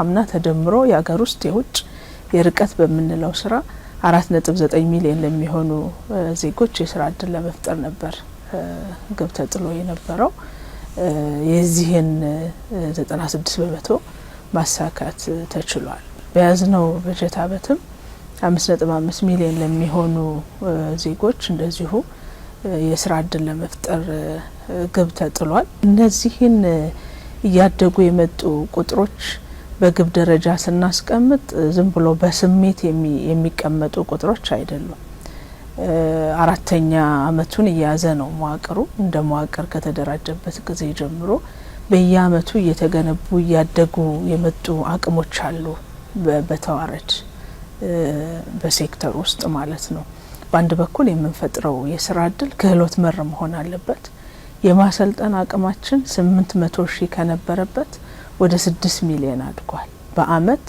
አምና ተደምሮ ያገር ውስጥ የውጭ የርቀት በመንለው ስራ 4.9 ሚሊዮን ለሚሆኑ ዜጎች የስራ እድል ለመፍጠር ነበር ግብ ተጥሎ የነበረው። የዚህን 96% ማሳካት ተችሏል። በያዝነው በጀት ዓመትም 5.5 ሚሊዮን ለሚሆኑ ዜጎች እንደዚሁ የስራ እድል ለመፍጠር ግብ ተጥሏል። እነዚህን እያደጉ የመጡ ቁጥሮች በግብ ደረጃ ስናስቀምጥ ዝም ብሎ በስሜት የሚቀመጡ ቁጥሮች አይደሉም። አራተኛ አመቱን እያዘ ነው መዋቅሩ። እንደ መዋቅር ከተደራጀበት ጊዜ ጀምሮ በየአመቱ እየተገነቡ እያደጉ የመጡ አቅሞች አሉ። በተዋረድ በሴክተር ውስጥ ማለት ነው። በአንድ በኩል የምንፈጥረው የስራ እድል ክህሎት መር መሆን አለበት። የማሰልጠን አቅማችን 800 ሺህ ከነበረበት ወደ 6 ሚሊዮን አድጓል። በአመት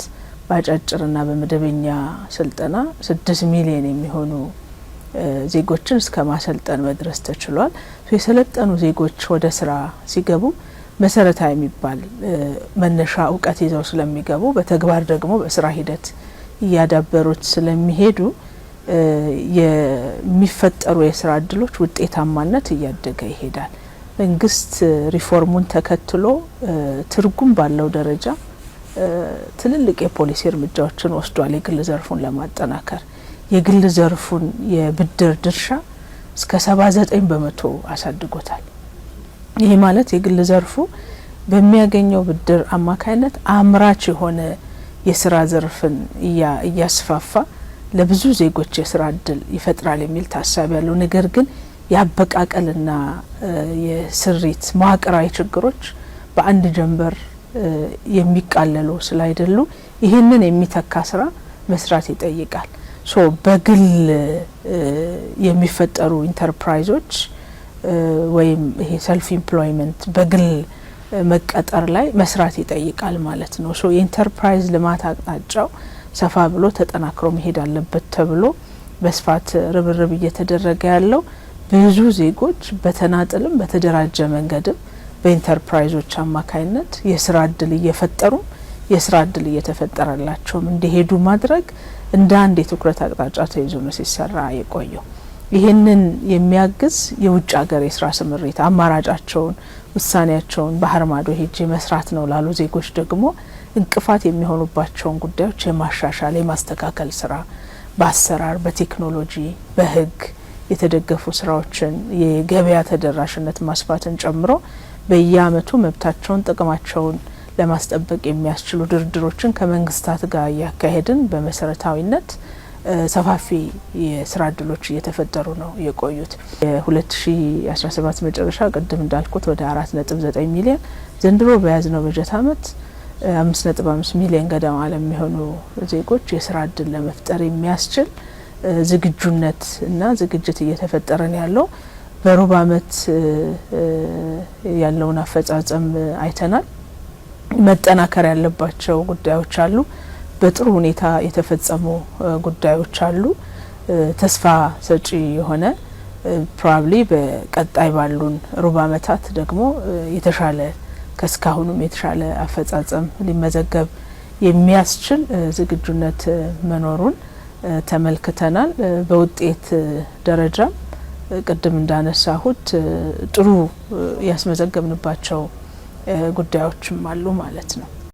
ባጫጭርና በመደበኛ ስልጠና 6 ሚሊዮን የሚሆኑ ዜጎችን እስከ ማሰልጠን መድረስ ተችሏል። የሰለጠኑ ዜጎች ወደ ስራ ሲገቡ መሰረታዊ የሚባል መነሻ እውቀት ይዘው ስለሚገቡ በተግባር ደግሞ በስራ ሂደት እያዳበሩት ስለሚሄዱ የሚፈጠሩ የስራ እድሎች ውጤታማነት እያደገ ይሄዳል። መንግስት ሪፎርሙን ተከትሎ ትርጉም ባለው ደረጃ ትልልቅ የፖሊሲ እርምጃዎችን ወስዷል። የግል ዘርፉን ለማጠናከር የግል ዘርፉን የብድር ድርሻ እስከ 79% አሳድጎታል። ይሄ ማለት የግል ዘርፉ በሚያገኘው ብድር አማካይነት አምራች የሆነ የስራ ዘርፍን እያስፋፋ ለብዙ ዜጎች የስራ እድል ይፈጥራል የሚል ታሳቢ ያለው፣ ነገር ግን ያበቃቀልና የስሪት መዋቅራዊ ችግሮች በአንድ ጀንበር የሚቃለሉ ስላይደሉ ይህንን የሚተካ ስራ መስራት ይጠይቃል። በግል የሚፈጠሩ ኢንተርፕራይዞች ወይም ይሄ ሰልፍ ኢምፕሎይመንት በግል መቀጠር ላይ መስራት ይጠይቃል ማለት ነው። የኢንተርፕራይዝ ልማት አቅጣጫው ሰፋ ብሎ ተጠናክሮ መሄድ አለበት ተብሎ በስፋት ርብርብ እየተደረገ ያለው ብዙ ዜጎች በተናጥልም በተደራጀ መንገድም በኢንተርፕራይዞች አማካይነት የስራ እድል እየፈጠሩ የስራ እድል እየተፈጠረላቸውም እንዲሄዱ ማድረግ እንደ አንድ የትኩረት አቅጣጫ ተይዞ ነው ሲሰራ የቆየው። ይህንን የሚያግዝ የውጭ ሀገር የስራ ስምሪት አማራጫቸውን ውሳኔያቸውን ባህር ማዶ ሄጄ መስራት ነው ላሉ ዜጎች ደግሞ እንቅፋት የሚሆኑባቸውን ጉዳዮች የማሻሻል የማስተካከል ስራ በአሰራር በቴክኖሎጂ በህግ የተደገፉ ስራዎችን የገበያ ተደራሽነት ማስፋትን ጨምሮ በየአመቱ መብታቸውን ጥቅማቸውን ለማስጠበቅ የሚያስችሉ ድርድሮችን ከመንግስታት ጋር ያካሄድን በመሰረታዊነት ሰፋፊ የስራ እድሎች እየተፈጠሩ ነው የቆዩት። የ2017 መጨረሻ ቅድም እንዳልኩት ወደ 4.9 ሚሊዮን ዘንድሮ በያዝነው በጀት አመት 5.5 ሚሊዮን ገደማ ለሚሆኑ ዜጎች የስራ እድል ለመፍጠር የሚያስችል ዝግጁነት እና ዝግጅት እየተፈጠረን ያለው በሩብ አመት ያለውን አፈጻጸም አይተናል። መጠናከር ያለባቸው ጉዳዮች አሉ። በጥሩ ሁኔታ የተፈጸሙ ጉዳዮች አሉ። ተስፋ ሰጪ የሆነ ፕሮባብሊ በቀጣይ ባሉን ሩብ አመታት ደግሞ የተሻለ ከስካሁኑም የተሻለ አፈጻጸም ሊመዘገብ የሚያስችል ዝግጁነት መኖሩን ተመልክተናል። በውጤት ደረጃ ቅድም እንዳነሳሁት ጥሩ ያስመዘገብንባቸው ጉዳዮችም አሉ ማለት ነው።